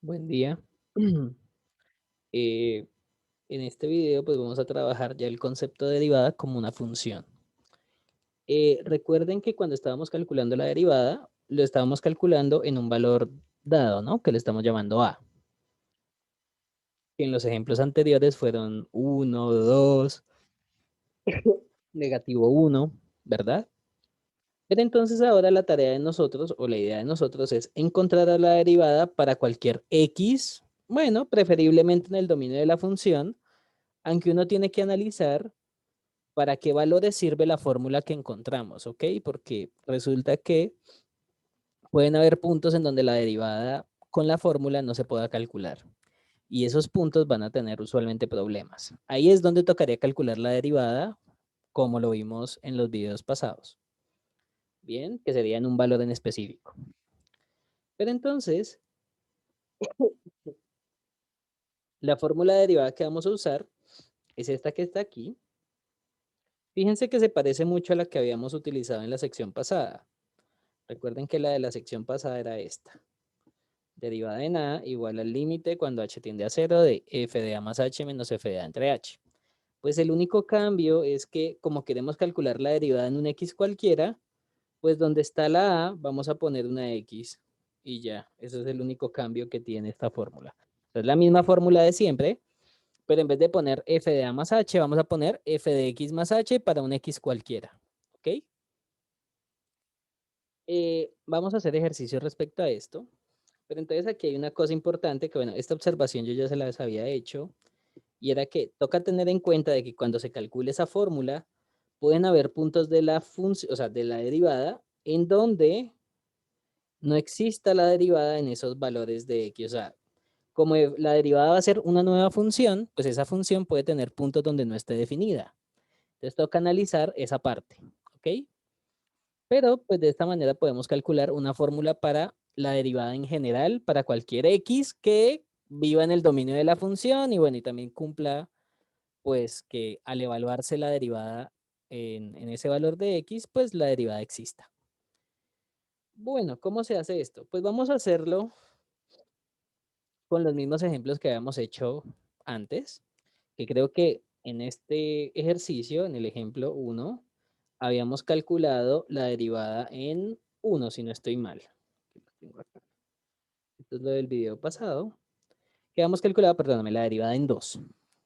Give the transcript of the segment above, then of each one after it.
Buen día. Eh, en este video pues vamos a trabajar ya el concepto de derivada como una función. Recuerden que cuando estábamos calculando la derivada, lo estábamos calculando en un valor dado, ¿no? Que le estamos llamando a. Que en los ejemplos anteriores fueron 1, 2, negativo 1, ¿verdad? Pero entonces ahora la tarea de nosotros, o la idea de nosotros, es encontrar a la derivada para cualquier x, bueno, preferiblemente en el dominio de la función, aunque uno tiene que analizar para qué valores sirve la fórmula que encontramos, ¿ok? Porque resulta que pueden haber puntos en donde la derivada con la fórmula no se pueda calcular. Y esos puntos van a tener usualmente problemas. Ahí es donde tocaría calcular la derivada, como lo vimos en los videos pasados. Bien, que sería en un valor en específico. Pero entonces, la fórmula de derivada que vamos a usar es esta que está aquí. Fíjense que se parece mucho a la que habíamos utilizado en la sección pasada. Recuerden que la de la sección pasada era esta. Derivada en A igual al límite cuando h tiende a 0 de f de A más h menos f de A entre h. Pues el único cambio es que como queremos calcular la derivada en un x cualquiera, pues donde está la A vamos a poner una x y ya. Ese es el único cambio que tiene esta fórmula. Es la misma fórmula de siempre, pero en vez de poner f de A más h, vamos a poner f de x más h para un x cualquiera. ¿Ok? Vamos a hacer ejercicio respecto a esto. Pero entonces aquí hay una cosa importante que, bueno, esta observación yo ya se las había hecho, y era que toca tener en cuenta de que cuando se calcule esa fórmula, pueden haber puntos de la función, o sea, de la derivada, en donde no exista la derivada en esos valores de x. O sea, como la derivada va a ser una nueva función, pues esa función puede tener puntos donde no esté definida. Entonces toca analizar esa parte, ¿ok? Pero pues de esta manera podemos calcular una fórmula para la derivada en general, para cualquier x que viva en el dominio de la función y bueno, y también cumpla pues que al evaluarse la derivada en ese valor de x, pues la derivada exista. Bueno, ¿cómo se hace esto? Pues vamos a hacerlo con los mismos ejemplos que habíamos hecho antes, que creo que en este ejercicio, en el ejemplo 1, habíamos calculado la derivada en 1, si no estoy mal. Aquí lo tengo acá. Esto es lo del video pasado. Que habíamos calculado, perdóname, la derivada en 2.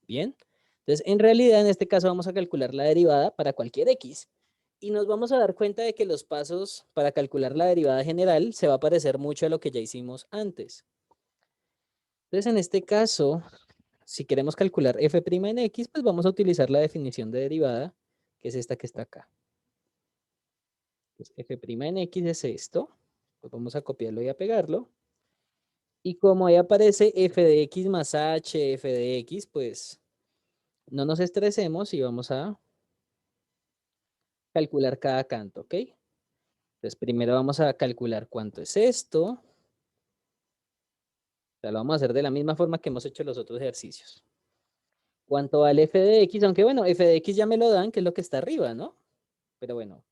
Bien. Entonces, en realidad, en este caso vamos a calcular la derivada para cualquier x. Y nos vamos a dar cuenta de que los pasos para calcular la derivada general se va a parecer mucho a lo que ya hicimos antes. Entonces, en este caso, si queremos calcular f' en x, pues vamos a utilizar la definición de derivada, que es esta que está acá. Entonces, f' en x es esto. Pues vamos a copiarlo y a pegarlo. Y como ahí aparece f de x más h, f de x, pues no nos estresemos y vamos a calcular cada canto, ¿ok? Entonces, primero vamos a calcular cuánto es esto. O sea, lo vamos a hacer de la misma forma que hemos hecho los otros ejercicios. ¿Cuánto vale f de x? Aunque bueno, f de x ya me lo dan, que es lo que está arriba, ¿no? Pero bueno.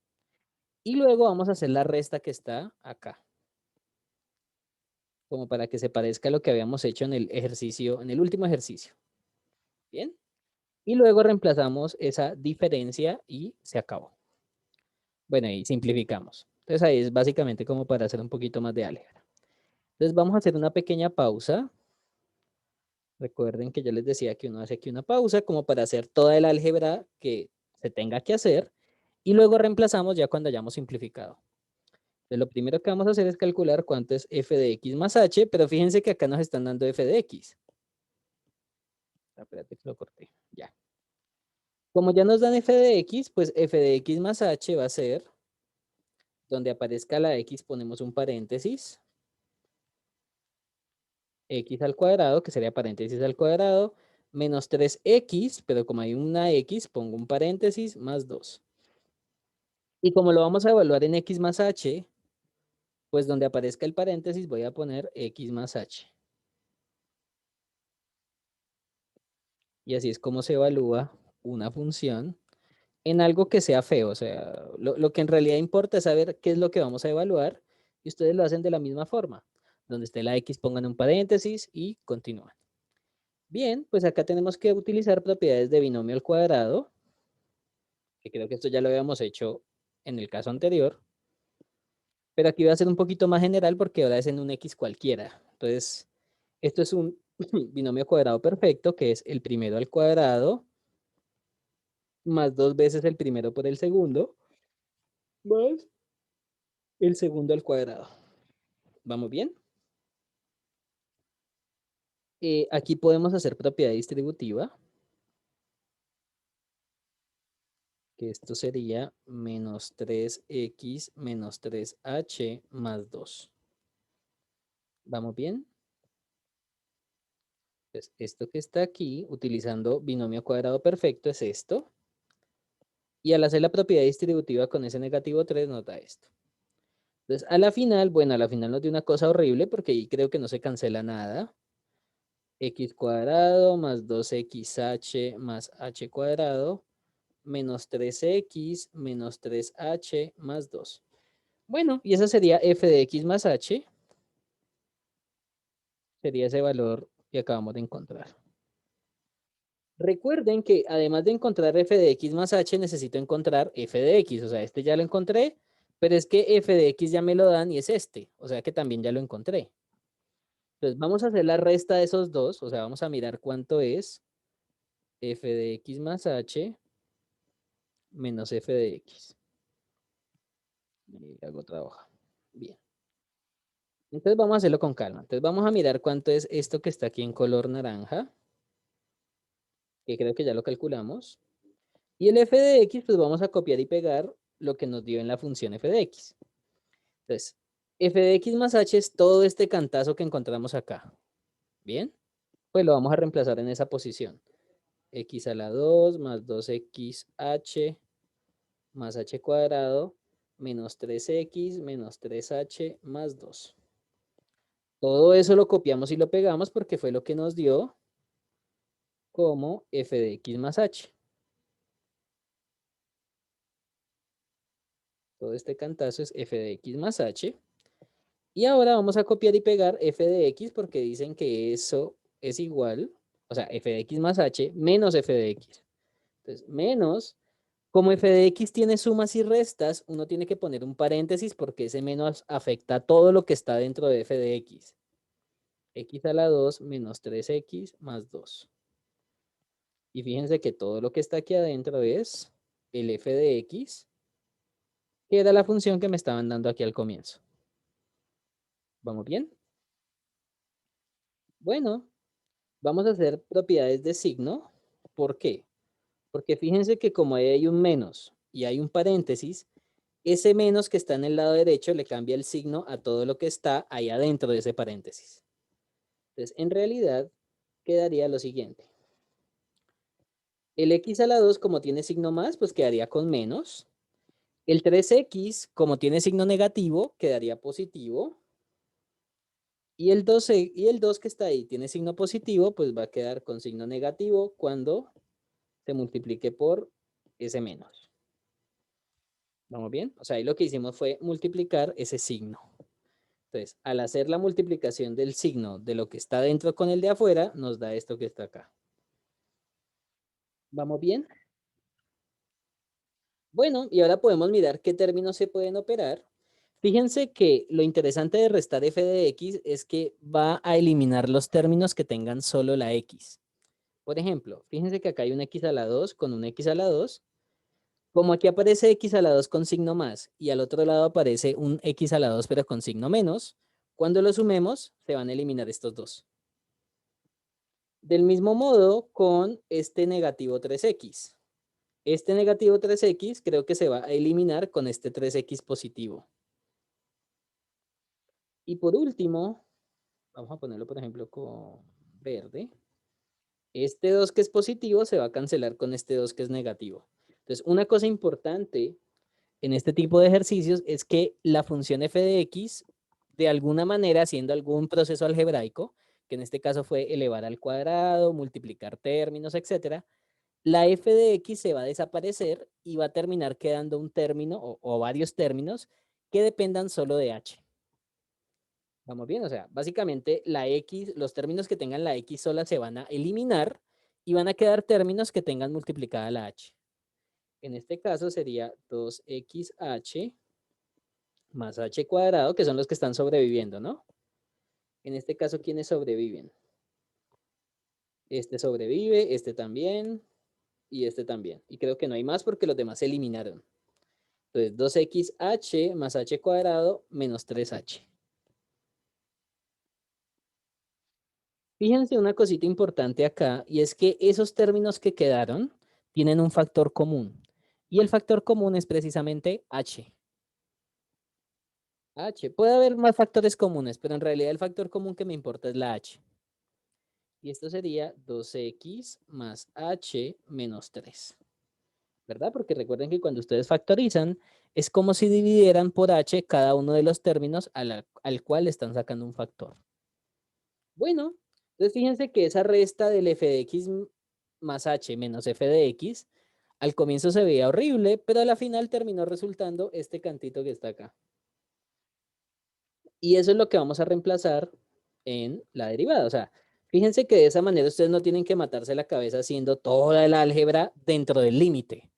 Y luego vamos a hacer la resta que está acá. Como para que se parezca a lo que habíamos hecho en el ejercicio, en el último ejercicio. ¿Bien? Y luego reemplazamos esa diferencia y se acabó. Bueno, y simplificamos. Entonces ahí es básicamente como para hacer un poquito más de álgebra. Entonces vamos a hacer una pequeña pausa. Recuerden que yo les decía que uno hace aquí una pausa como para hacer toda el álgebra que se tenga que hacer y luego reemplazamos ya cuando hayamos simplificado. Entonces lo primero que vamos a hacer es calcular cuánto es f de x más h, pero fíjense que acá nos están dando f de x. Espérate que lo corté. Ya. Como ya nos dan f de x, pues f de x más h va a ser, donde aparezca la x ponemos un paréntesis, x al cuadrado, que sería paréntesis al cuadrado, menos 3x, pero como hay una x, pongo un paréntesis, más 2. Y como lo vamos a evaluar en x más h, pues donde aparezca el paréntesis voy a poner x más h. Y así es como se evalúa una función en algo que sea feo. O sea, lo que en realidad importa es saber qué es lo que vamos a evaluar y ustedes lo hacen de la misma forma. Donde esté la x pongan un paréntesis y continúan. Bien, pues acá tenemos que utilizar propiedades de binomio al cuadrado, que creo que esto ya lo habíamos hecho en el caso anterior. Pero aquí va a ser un poquito más general porque ahora es en un x cualquiera. Entonces, esto es un binomio cuadrado perfecto, que es el primero al cuadrado, más 2 veces el primero por el segundo, más el segundo al cuadrado. ¿Vamos bien? Aquí podemos hacer propiedad distributiva, que esto sería menos 3x menos 3h más 2. ¿Vamos bien? Entonces, esto que está aquí, utilizando binomio cuadrado perfecto, es esto. Y al hacer la propiedad distributiva con ese negativo 3 nos da esto. Entonces, a la final, bueno, a la final nos dio una cosa horrible porque ahí creo que no se cancela nada. X cuadrado más 2xh más h cuadrado menos 3x menos 3h más 2. Bueno, y esa sería f de x más h. Sería ese valor que acabamos de encontrar. Recuerden que además de encontrar f de x más h, necesito encontrar f de x. O sea, este ya lo encontré, pero es que f de x ya me lo dan y es este. O sea que también ya lo encontré. Entonces vamos a hacer la resta de esos dos. O sea, vamos a mirar cuánto es f de x más h menos f de x. Y hago otra hoja. Bien. Entonces vamos a hacerlo con calma. Entonces vamos a mirar cuánto es esto que está aquí en color naranja, que creo que ya lo calculamos. Y el f de x, pues vamos a copiar y pegar lo que nos dio en la función f de x. Entonces, f de x más h es todo este cantazo que encontramos acá. ¿Bien? Pues lo vamos a reemplazar en esa posición. X a la 2 más 2xh más h cuadrado menos 3x menos 3h más 2. Todo eso lo copiamos y lo pegamos porque fue lo que nos dio como f de x más h. Todo este cantazo es f de x más h. Y ahora vamos a copiar y pegar f de x porque dicen que eso es igual, o sea, f de x más h menos f de x. Entonces, menos, como f de x tiene sumas y restas, uno tiene que poner un paréntesis porque ese menos afecta todo lo que está dentro de f de x. X a la 2 menos 3x más 2. Y fíjense que todo lo que está aquí adentro es el f de x, que era la función que me estaban dando aquí al comienzo. ¿Vamos bien? Bueno, vamos a hacer propiedades de signo. ¿Por qué? Porque fíjense que como ahí hay un menos y hay un paréntesis, ese menos que está en el lado derecho le cambia el signo a todo lo que está ahí adentro de ese paréntesis. Entonces, en realidad, quedaría lo siguiente. El x a la 2, como tiene signo más, pues quedaría con menos. El 3x, como tiene signo negativo, quedaría positivo. Y el 2, y el 2 que está ahí tiene signo positivo, pues va a quedar con signo negativo cuando se multiplique por ese menos. ¿Vamos bien? O sea, ahí lo que hicimos fue multiplicar ese signo. Entonces, al hacer la multiplicación del signo de lo que está dentro con el de afuera, nos da esto que está acá. ¿Vamos bien? Bueno, y ahora podemos mirar qué términos se pueden operar. Fíjense que lo interesante de restar f de x es que va a eliminar los términos que tengan solo la x. Por ejemplo, fíjense que acá hay un x a la 2 con un x a la 2. Como aquí aparece x a la 2 con signo más y al otro lado aparece un x a la 2 pero con signo menos, cuando lo sumemos se van a eliminar estos dos. Del mismo modo con este negativo 3x. Este negativo 3x creo que se va a eliminar con este 3x positivo. Y por último, vamos a ponerlo por ejemplo con verde. Este 2 que es positivo se va a cancelar con este 2 que es negativo. Entonces, una cosa importante en este tipo de ejercicios es que la función f de x, de alguna manera, haciendo algún proceso algebraico, que en este caso fue elevar al cuadrado, multiplicar términos, etcétera, la f de x se va a desaparecer y va a terminar quedando un término o varios términos que dependan solo de h. Vamos bien, o sea, básicamente la X, los términos que tengan la X sola se van a eliminar y van a quedar términos que tengan multiplicada la H. En este caso sería 2xh más h cuadrado, que son los que están sobreviviendo, ¿no? En este caso, ¿quiénes sobreviven? Este sobrevive, este también y este también. Y creo que no hay más porque los demás se eliminaron. Entonces, 2xh más h cuadrado menos 3h. Fíjense una cosita importante acá, y es que esos términos que quedaron tienen un factor común. Y el factor común es precisamente h. H. Puede haber más factores comunes, pero en realidad el factor común que me importa es la h. Y esto sería 2x más h menos 3. ¿Verdad? Porque recuerden que cuando ustedes factorizan, es como si dividieran por h cada uno de los términos al cual están sacando un factor. Bueno, entonces fíjense que esa resta del f de x más h menos f de x, al comienzo se veía horrible, pero a la final terminó resultando este cantito que está acá. Y eso es lo que vamos a reemplazar en la derivada. O sea, fíjense que de esa manera ustedes no tienen que matarse la cabeza haciendo toda el álgebra dentro del límite.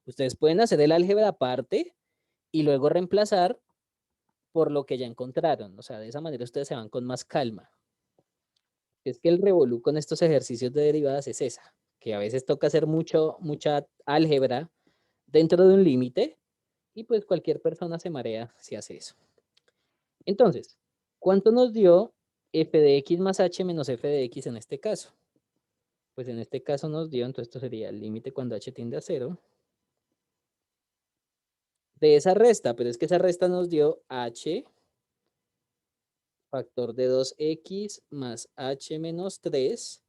Ustedes pueden hacer el álgebra aparte y luego reemplazar por lo que ya encontraron. O sea, de esa manera ustedes se van con más calma. Es que el revolú con estos ejercicios de derivadas es esa, que a veces toca hacer mucha álgebra dentro de un límite y pues cualquier persona se marea si hace eso. Entonces, ¿cuánto nos dio f de x más h menos f de x en este caso? Pues en este caso nos dio, entonces esto sería el límite cuando h tiende a 0, de esa resta, pero es que esa resta nos dio h factor de 2x más h menos 3,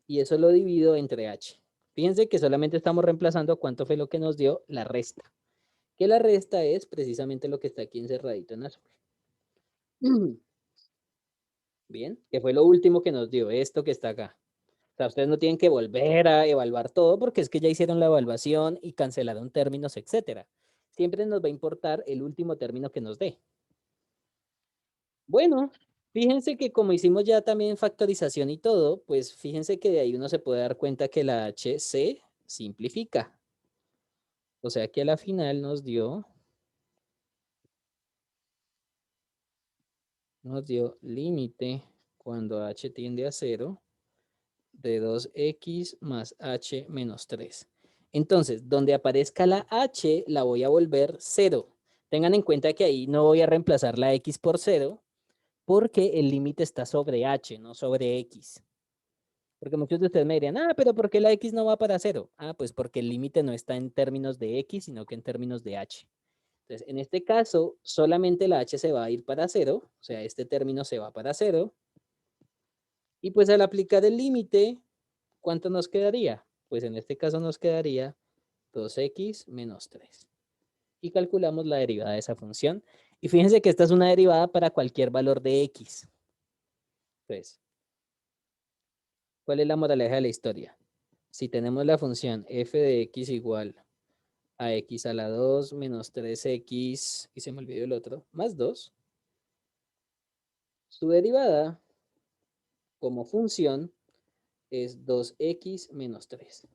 y eso lo divido entre h. Fíjense que solamente estamos reemplazando cuánto fue lo que nos dio la resta, que la resta es precisamente lo que está aquí encerradito en azul. Bien, que fue lo último que nos dio, esto que está acá. O sea, ustedes no tienen que volver a evaluar todo porque es que ya hicieron la evaluación y cancelaron términos, etcétera. Siempre nos va a importar el último término que nos dé. Bueno, fíjense que como hicimos ya también factorización y todo, pues fíjense que de ahí uno se puede dar cuenta que la h se simplifica. O sea que a la final nos dio límite cuando h tiende a 0 de 2x más h menos 3. Entonces, donde aparezca la h, la voy a volver 0. Tengan en cuenta que ahí no voy a reemplazar la x por 0 porque el límite está sobre h, no sobre x. Porque muchos de ustedes me dirían, pero ¿por qué la x no va para 0? Pues porque el límite no está en términos de x, sino que en términos de h. Entonces, en este caso, solamente la h se va a ir para 0, o sea, este término se va para 0. Y pues al aplicar el límite, ¿cuánto nos quedaría? Pues en este caso nos quedaría 2x menos 3. Y calculamos la derivada de esa función. Y fíjense que esta es una derivada para cualquier valor de x. Entonces, ¿cuál es la moraleja de la historia? Si tenemos la función f de x igual a x a la 2 menos 3x, y se me olvidó el otro, más 2, su derivada como función es 2x menos 3.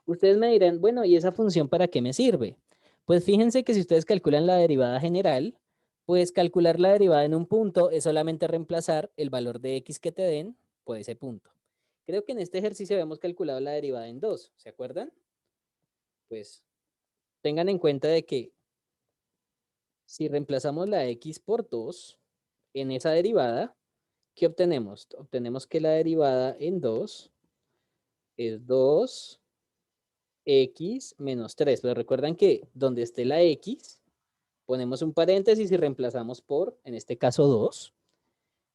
Ustedes me dirán, bueno, ¿y esa función para qué me sirve? Pues fíjense que si ustedes calculan la derivada general, pues calcular la derivada en un punto es solamente reemplazar el valor de x que te den por ese punto. Creo que en este ejercicio habíamos calculado la derivada en 2, ¿se acuerdan? Pues tengan en cuenta de que si reemplazamos la x por 2 en esa derivada, ¿qué obtenemos? Obtenemos que la derivada en 2 es 2x menos 3. Pero recuerdan que donde esté la x, ponemos un paréntesis y reemplazamos por, en este caso, 2.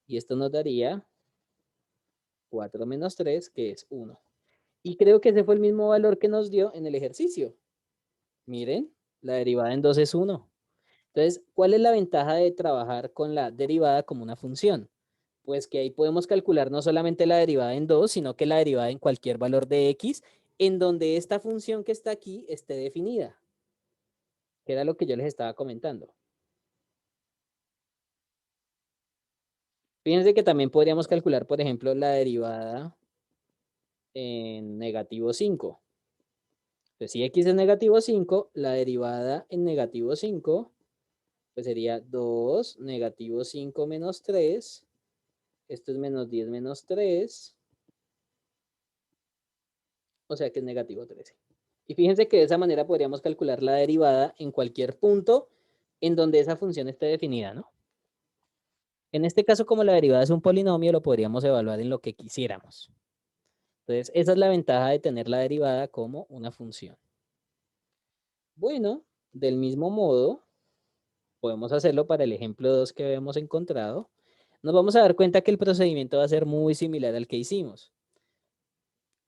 Y esto nos daría 4 menos 3, que es 1. Y creo que ese fue el mismo valor que nos dio en el ejercicio. Miren, la derivada en 2 es 1. Entonces, ¿cuál es la ventaja de trabajar con la derivada como una función? Pues que ahí podemos calcular no solamente la derivada en 2, sino que la derivada en cualquier valor de x, en donde esta función que está aquí esté definida, que era lo que yo les estaba comentando. Fíjense que también podríamos calcular, por ejemplo, la derivada en -5. Entonces, si x es -5, la derivada en -5 pues sería 2, -5 menos 3. Esto es -10 menos 3, o sea que es -13. Y fíjense que de esa manera podríamos calcular la derivada en cualquier punto en donde esa función esté definida, ¿no? En este caso, como la derivada es un polinomio, lo podríamos evaluar en lo que quisiéramos. Entonces, esa es la ventaja de tener la derivada como una función. Bueno, del mismo modo, podemos hacerlo para el ejemplo 2 que habíamos encontrado. Nos vamos a dar cuenta que el procedimiento va a ser muy similar al que hicimos.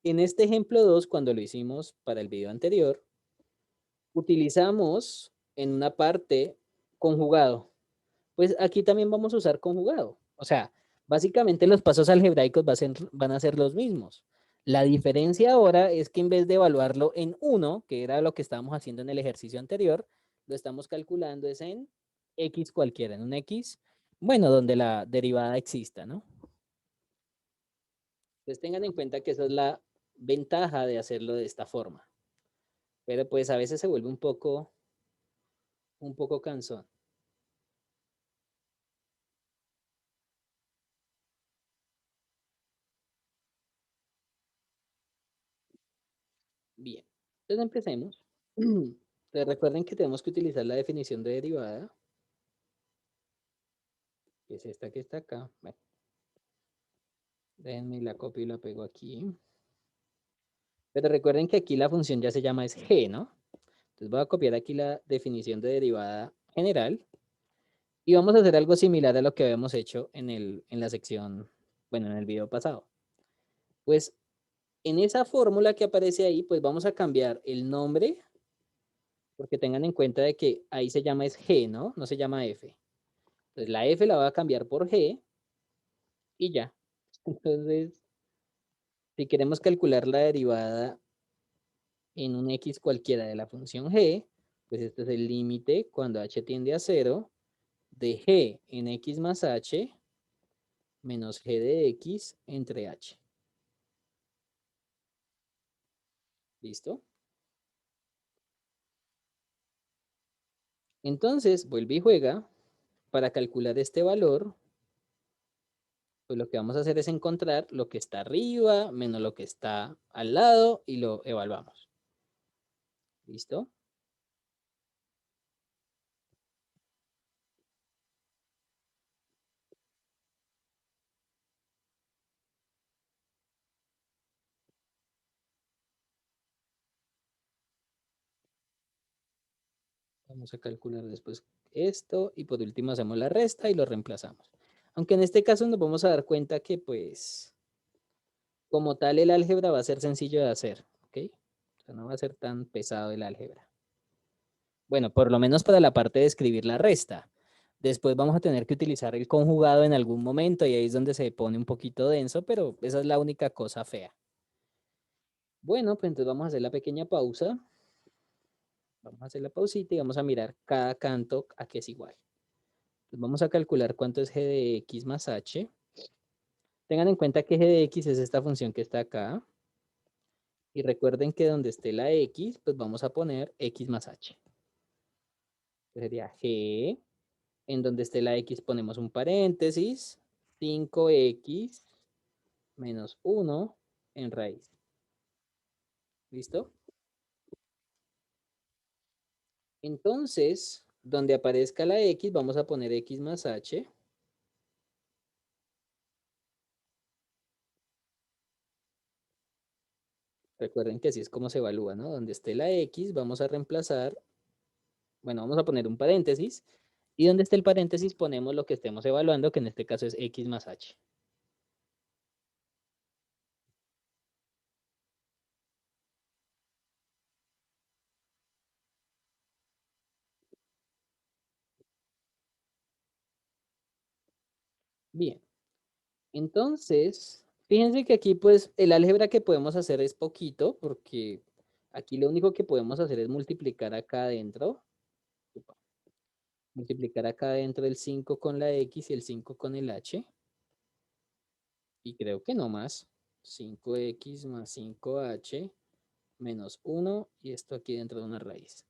En este ejemplo 2, cuando lo hicimos para el video anterior, utilizamos en una parte conjugado. Pues aquí también vamos a usar conjugado. O sea, básicamente los pasos algebraicos van a ser los mismos. La diferencia ahora es que en vez de evaluarlo en 1, que era lo que estábamos haciendo en el ejercicio anterior, lo estamos calculando es en x cualquiera, en un x, bueno, donde la derivada exista, ¿no? Entonces tengan en cuenta que esa es la ventaja de hacerlo de esta forma. Pero pues a veces se vuelve un poco cansón. Bien, entonces empecemos. Entonces recuerden que tenemos que utilizar la definición de derivada, que es esta que está acá. Bueno, déjenme la copio y la pego aquí. Pero recuerden que aquí la función ya se llama es g, ¿no? Entonces voy a copiar aquí la definición de derivada general y vamos a hacer algo similar a lo que habíamos hecho en la sección, bueno, en el video pasado. Pues en esa fórmula que aparece ahí, pues vamos a cambiar el nombre, porque tengan en cuenta de que ahí se llama es g, ¿no? No se llama f. Entonces la f la voy a cambiar por g y ya. Entonces, si queremos calcular la derivada en un x cualquiera de la función g, pues este es el límite cuando h tiende a 0 de g en x más h menos g de x entre h. ¿Listo? Entonces, vuelve y juega. Para calcular este valor, pues lo que vamos a hacer es encontrar lo que está arriba menos lo que está al lado y lo evaluamos. ¿Listo? Vamos a calcular después esto y por último hacemos la resta y lo reemplazamos. Aunque en este caso nos vamos a dar cuenta que pues como tal el álgebra va a ser sencillo de hacer, ¿ok? O sea, no va a ser tan pesado el álgebra. Bueno, por lo menos para la parte de escribir la resta. Después vamos a tener que utilizar el conjugado en algún momento y ahí es donde se pone un poquito denso, pero esa es la única cosa fea. Bueno, pues entonces vamos a hacer la pequeña pausa. Vamos a hacer la pausita y vamos a mirar cada canto a que es igual. Entonces vamos a calcular cuánto es g de x más h. Tengan en cuenta que g de x es esta función que está acá. Y recuerden que donde esté la x, pues vamos a poner x más h. Sería g. En donde esté la x ponemos un paréntesis. 5x menos 1 en raíz. ¿Listo? Entonces, donde aparezca la x, vamos a poner x más h. Recuerden que así es como se evalúa, ¿no? Donde esté la x, vamos a reemplazar, bueno, vamos a poner un paréntesis. Y donde esté el paréntesis ponemos lo que estemos evaluando, que en este caso es x más h. Bien, entonces, fíjense que aquí pues el álgebra que podemos hacer es poquito, porque aquí lo único que podemos hacer es multiplicar acá adentro. Multiplicar acá adentro el 5 con la x y el 5 con el h. Y creo que no más. 5x más 5h menos 1 y esto aquí dentro de una raíz.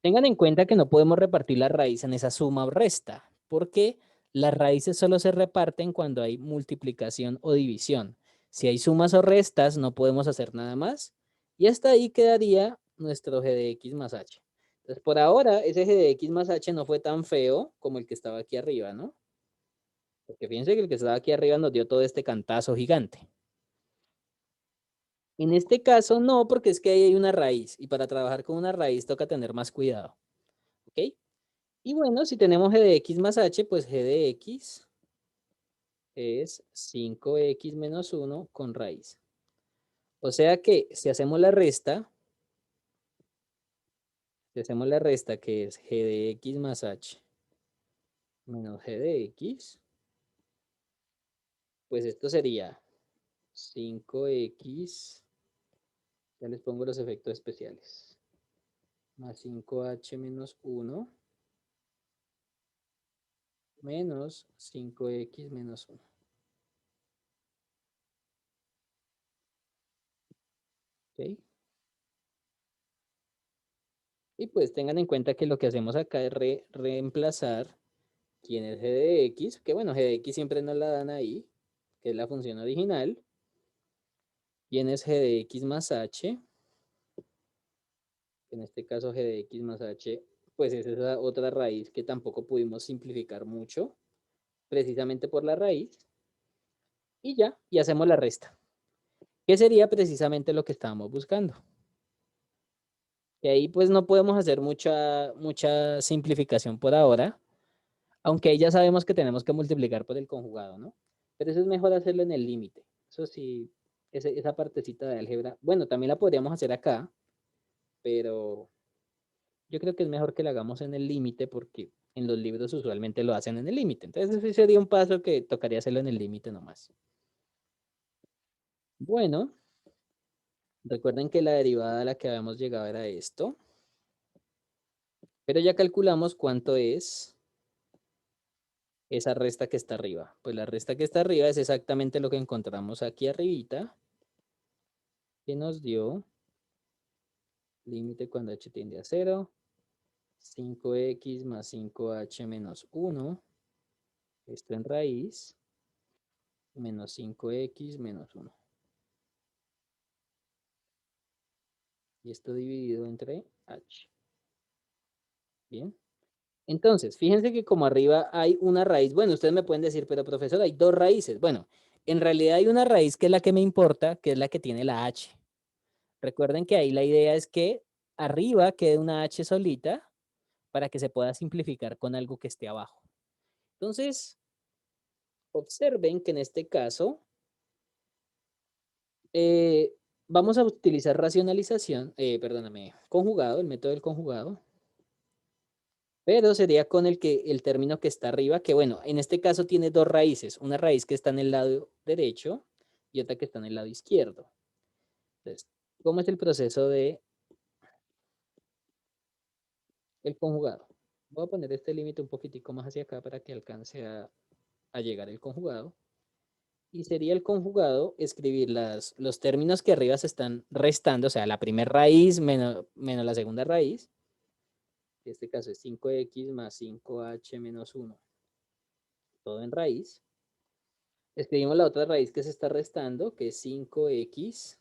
Tengan en cuenta que no podemos repartir la raíz en esa suma o resta, porque las raíces solo se reparten cuando hay multiplicación o división. Si hay sumas o restas, no podemos hacer nada más. Y hasta ahí quedaría nuestro g de x más h. Entonces, por ahora, ese g de x más h no fue tan feo como el que estaba aquí arriba, ¿no? Porque fíjense que el que estaba aquí arriba nos dio todo este cantazo gigante. En este caso no, porque es que ahí hay una raíz y para trabajar con una raíz toca tener más cuidado. ¿Ok? Y bueno, si tenemos g de x más h, pues g de x es 5x menos 1 con raíz. O sea que si hacemos la resta, que es g de x más h menos g de x, pues esto sería 5x, ya les pongo los efectos especiales, más 5h menos 1 menos 5x menos 1. ¿Ok? Y pues tengan en cuenta que lo que hacemos acá es reemplazar quién es g de x, que bueno, g de x siempre nos la dan ahí, que es la función original. Quién es g de x más h, que en este caso g de x más h, pues es esa otra raíz que tampoco pudimos simplificar mucho, precisamente por la raíz. Y ya, y hacemos la resta, que sería precisamente lo que estábamos buscando. Y ahí pues no podemos hacer mucha simplificación por ahora, aunque ahí ya sabemos que tenemos que multiplicar por el conjugado, ¿no? Pero eso es mejor hacerlo en el límite. Eso sí, esa partecita de álgebra, bueno, también la podríamos hacer acá, pero yo creo que es mejor que la hagamos en el límite porque en los libros usualmente lo hacen en el límite. Entonces ese sería un paso que tocaría hacerlo en el límite nomás. Bueno, recuerden que la derivada a la que habíamos llegado era esto, pero ya calculamos cuánto es esa resta que está arriba. Pues la resta que está arriba es exactamente lo que encontramos aquí arribita, que nos dio límite cuando h tiende a 0, 5x más 5h menos 1, esto en raíz, menos 5x menos 1. Y esto dividido entre h. Bien. Entonces, fíjense que como arriba hay una raíz, bueno, ustedes me pueden decir, pero profesor, hay dos raíces. Bueno, en realidad hay una raíz que es la que me importa, que es la que tiene la h. Recuerden que ahí la idea es que arriba quede una h solita para que se pueda simplificar con algo que esté abajo. Entonces, observen que en este caso eh, vamos a utilizar racionalización, perdóname, conjugado, el método del conjugado, pero sería con el término que está arriba, que bueno, en este caso tiene dos raíces, una raíz que está en el lado derecho y otra que está en el lado izquierdo. Entonces, ¿cómo es el proceso de el conjugado? Voy a poner este límite un poquitico más hacia acá para que alcance a llegar el conjugado. Y sería el conjugado escribir los términos que arriba se están restando, o sea, la primera raíz menos la segunda raíz. En este caso es 5x más 5h menos 1, todo en raíz. Escribimos la otra raíz que se está restando, que es 5x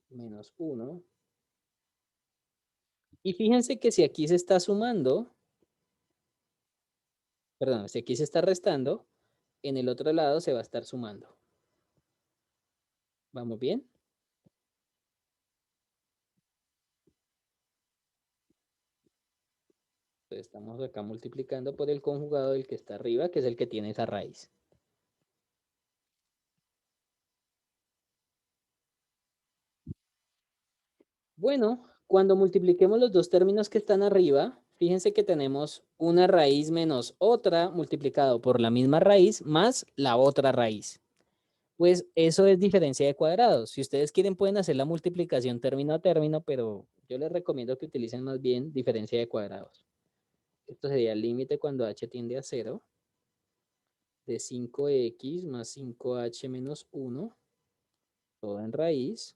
menos 1. Y fíjense que si aquí se está sumando, perdón, si aquí se está restando, en el otro lado se va a estar sumando. ¿Vamos bien? Entonces estamos acá multiplicando por el conjugado del que está arriba, que es el que tiene esa raíz. Bueno, cuando multipliquemos los dos términos que están arriba, fíjense que tenemos una raíz menos otra multiplicado por la misma raíz más la otra raíz. Pues eso es diferencia de cuadrados. Si ustedes quieren pueden hacer la multiplicación término a término, pero yo les recomiendo que utilicen más bien diferencia de cuadrados. Esto sería el límite cuando h tiende a 0 de 5x más 5h menos 1, todo en raíz,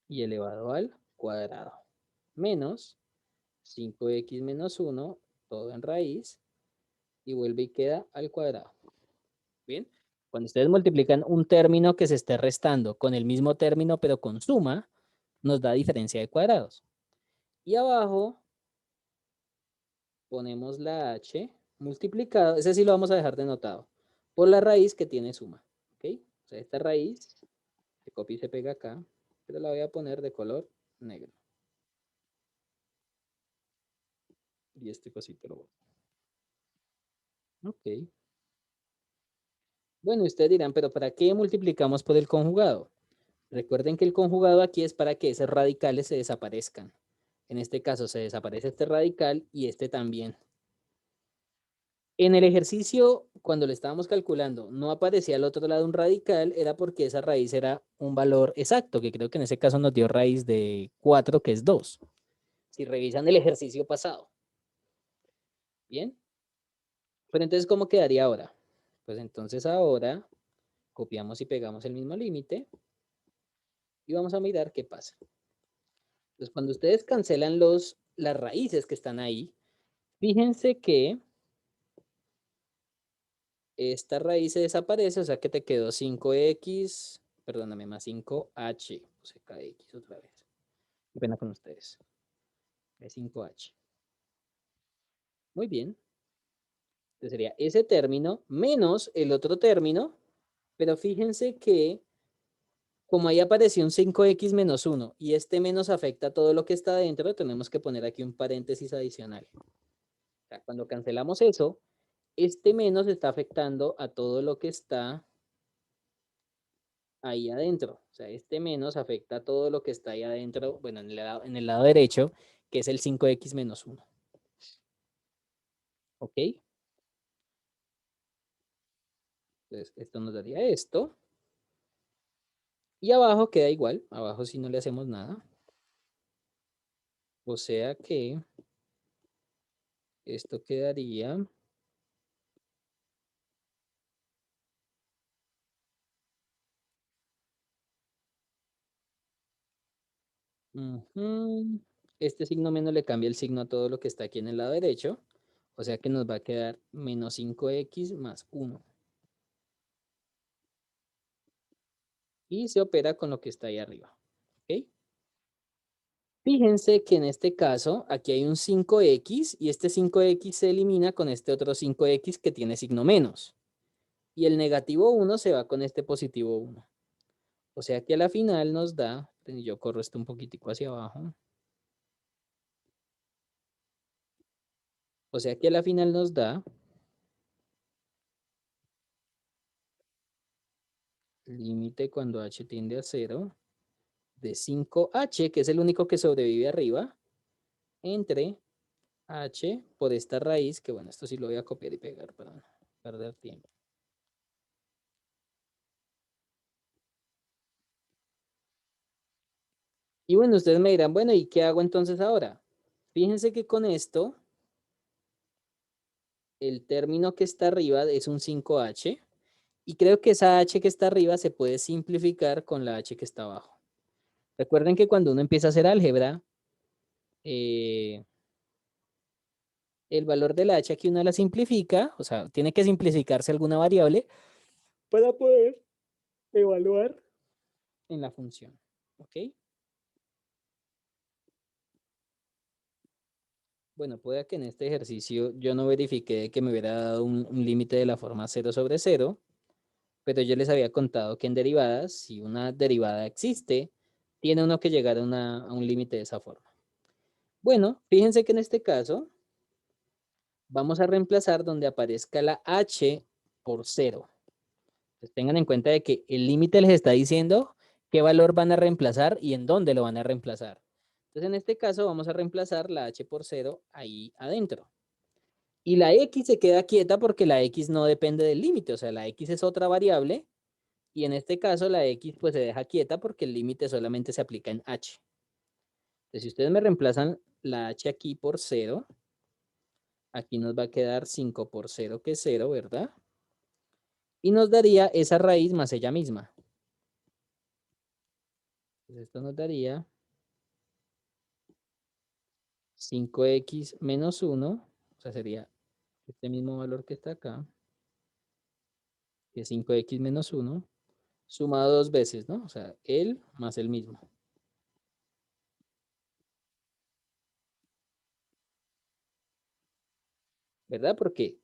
y elevado al cuadrado, menos 5x menos 1, todo en raíz, y vuelve y queda al cuadrado. Bien, cuando ustedes multiplican un término que se esté restando con el mismo término, pero con suma, nos da diferencia de cuadrados. Y abajo ponemos la h multiplicado, ese sí lo vamos a dejar denotado, por la raíz que tiene suma. ¿Ok? O sea, esta raíz se copia y se pega acá, pero la voy a poner de color negro. Y este cosito lo voy. Ok. Bueno, ustedes dirán, pero ¿para qué multiplicamos por el conjugado? Recuerden que el conjugado aquí es para que esos radicales se desaparezcan. En este caso se desaparece este radical y este también. En el ejercicio, cuando le estábamos calculando, no aparecía al otro lado un radical, era porque esa raíz era un valor exacto, que creo que en ese caso nos dio raíz de 4, que es 2. Si revisan el ejercicio pasado. Bien. Pero entonces, ¿cómo quedaría ahora? Pues entonces ahora copiamos y pegamos el mismo límite y vamos a mirar qué pasa. Entonces, cuando ustedes cancelan las raíces que están ahí, fíjense que esta raíz se desaparece, o sea que te quedó 5x, perdóname, más 5h, puse kx otra vez. Qué pena con ustedes. Es 5h. Muy bien. Entonces sería ese término menos el otro término, pero fíjense que como ahí apareció un 5x menos 1 y este menos afecta a todo lo que está adentro, tenemos que poner aquí un paréntesis adicional. O sea, cuando cancelamos eso, este menos está afectando a todo lo que está ahí adentro. O sea, este menos afecta a todo lo que está ahí adentro, bueno, en el lado derecho, que es el 5x menos 1. ¿Ok? Entonces, esto nos daría esto. Y abajo queda igual. Abajo si no le hacemos nada. O sea que esto quedaría... Este signo menos le cambia el signo a todo lo que está aquí en el lado derecho. O sea que nos va a quedar menos 5x más 1. Y se opera con lo que está ahí arriba. ¿Ok? Fíjense que en este caso, aquí hay un 5x y este 5x se elimina con este otro 5x que tiene signo menos. Y el negativo 1 se va con este positivo 1. O sea que a la final nos da, yo corro esto un poquitico hacia abajo. O sea que a la final nos da límite cuando h tiende a 0 de 5h, que es el único que sobrevive arriba, entre h por esta raíz, que bueno, esto sí lo voy a copiar y pegar para no perder tiempo. Y bueno, ustedes me dirán, bueno, ¿y qué hago entonces ahora? Fíjense que con esto, el término que está arriba es un 5h, y creo que esa h que está arriba se puede simplificar con la h que está abajo. Recuerden que cuando uno empieza a hacer álgebra, el valor de la h aquí uno la simplifica, o sea, tiene que simplificarse alguna variable para poder evaluar en la función. ¿Ok? Bueno, puede que en este ejercicio yo no verifiqué que me hubiera dado un límite de la forma 0/0, pero yo les había contado que en derivadas, si una derivada existe, tiene uno que llegar a un límite de esa forma. Bueno, fíjense que en este caso vamos a reemplazar donde aparezca la h por 0. Entonces tengan en cuenta de que el límite les está diciendo qué valor van a reemplazar y en dónde lo van a reemplazar. Entonces en este caso vamos a reemplazar la h por 0 ahí adentro. Y la x se queda quieta porque la x no depende del límite, o sea, la x es otra variable y en este caso la x pues se deja quieta porque el límite solamente se aplica en h. Entonces si ustedes me reemplazan la h aquí por 0, Aquí nos va a quedar 5 por 0, que es 0, ¿verdad? Y nos daría esa raíz más ella misma. Entonces esto nos daría 5x menos 1, o sea, sería este mismo valor que está acá, que es 5x menos 1, sumado dos veces, ¿no? O sea, él más el mismo, ¿verdad? Porque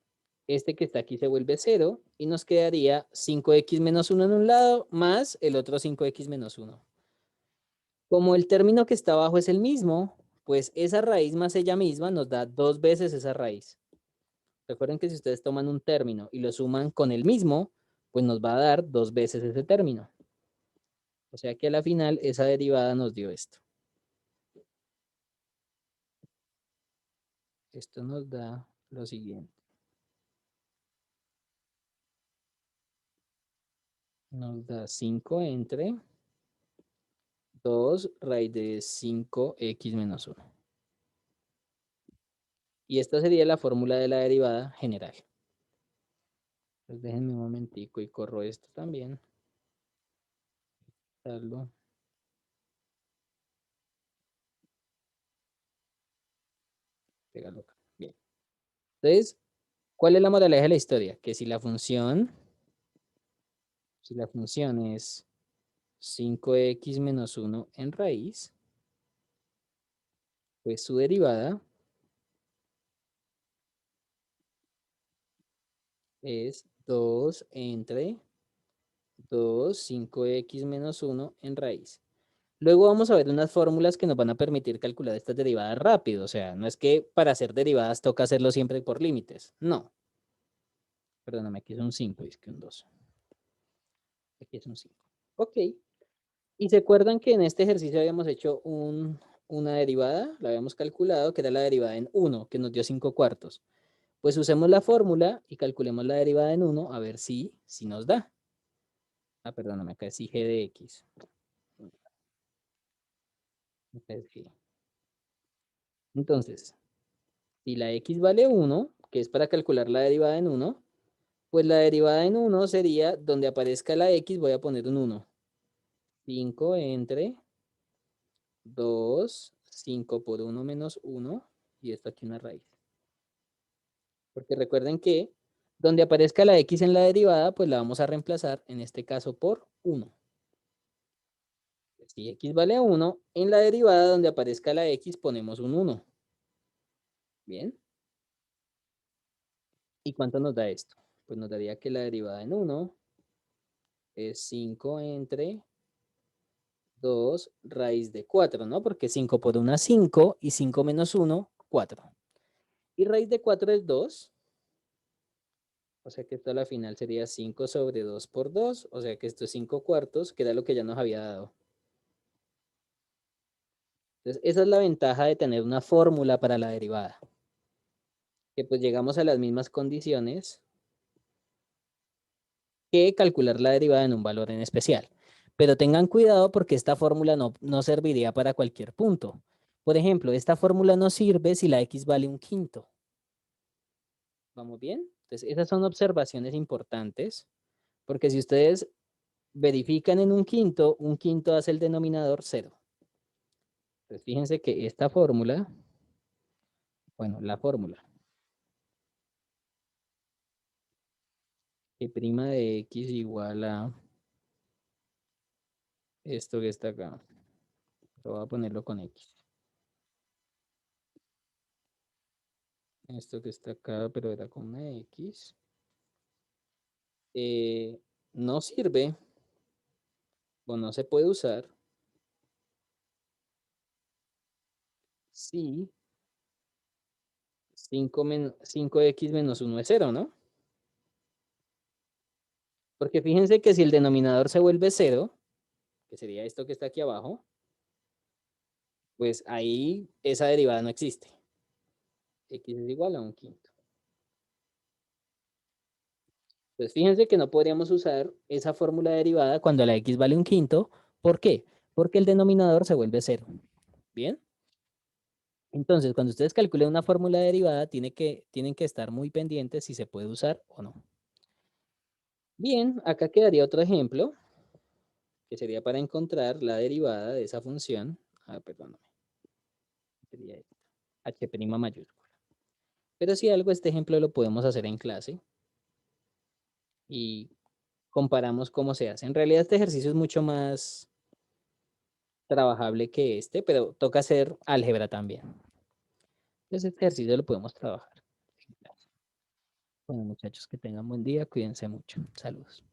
este que está aquí se vuelve 0 y nos quedaría 5x menos 1 en un lado más el otro 5x menos 1. Como el término que está abajo es el mismo, pues esa raíz más ella misma nos da dos veces esa raíz. Recuerden que si ustedes toman un término y lo suman con el mismo, pues nos va a dar dos veces ese término. O sea que a la final esa derivada nos dio esto. Esto nos da lo siguiente. Nos da 5 entre 2 raíz de 5x menos 1. Y esta sería la fórmula de la derivada general. Entonces déjenme un momentico y corro esto también. Darlo. Pegarlo acá. Bien. Entonces, ¿cuál es la moraleja de la historia? Que si la función es 5x menos 1 en raíz, pues su derivada es 2 entre 2, 5x menos 1 en raíz. Luego vamos a ver unas fórmulas que nos van a permitir calcular estas derivadas rápido. O sea, no es que para hacer derivadas toca hacerlo siempre por límites. No. Perdóname, aquí es un 5, es que un 2. Aquí es un 5. Ok. Y se acuerdan que en este ejercicio habíamos hecho una derivada, la habíamos calculado, que era la derivada en 1, que nos dio 5 cuartos. Pues usemos la fórmula y calculemos la derivada en 1 a ver si nos da. Ah, perdóname, acá es g de x. Acá es g. Entonces, si la x vale 1, que es para calcular la derivada en 1, pues la derivada en 1 sería, donde aparezca la x, voy a poner un 1. 5 entre 2, 5 por 1 menos 1, y esto aquí una raíz. Porque recuerden que donde aparezca la x en la derivada, pues la vamos a reemplazar, en este caso, por 1. Si x vale 1, en la derivada donde aparezca la x ponemos un 1. Bien. ¿Y cuánto nos da esto? Pues nos daría que la derivada en 1 es 5 entre 2 raíz de 4, ¿no? Porque 5 por 1 es 5 y 5 menos 1, 4. Y raíz de 4 es 2. O sea que esto a la final sería 5 sobre 2 por 2. O sea que esto es 5 cuartos, que era lo que ya nos había dado. Entonces, esa es la ventaja de tener una fórmula para la derivada. Que pues llegamos a las mismas condiciones que calcular la derivada en un valor en especial. Pero tengan cuidado porque esta fórmula no serviría para cualquier punto. Por ejemplo, esta fórmula no sirve si la x vale un quinto. ¿Vamos bien? Entonces, esas son observaciones importantes, porque si ustedes verifican en un quinto hace el denominador 0. Entonces, fíjense que esta fórmula, bueno, la fórmula que prima de x igual a esto que está acá. Lo voy a ponerlo con x. Esto que está acá, pero era con una x. No sirve o no se puede usar si 5x menos 1 es 0, ¿no? Porque fíjense que si el denominador se vuelve 0, que sería esto que está aquí abajo, pues ahí esa derivada no existe. X es igual a un quinto. Entonces fíjense que no podríamos usar esa fórmula derivada cuando la x vale un quinto. ¿Por qué? Porque el denominador se vuelve 0. ¿Bien? Entonces, cuando ustedes calculen una fórmula derivada, tienen que estar muy pendientes si se puede usar o no. Bien, acá quedaría otro ejemplo, que sería para encontrar la derivada de esa función. Perdóname, sería esta, h' mayúscula. Pero si algo, este ejemplo lo podemos hacer en clase y comparamos cómo se hace. En realidad este ejercicio es mucho más trabajable que este, pero toca hacer álgebra también. Entonces este ejercicio lo podemos trabajar en clase. Bueno, muchachos, que tengan buen día, cuídense mucho. Saludos.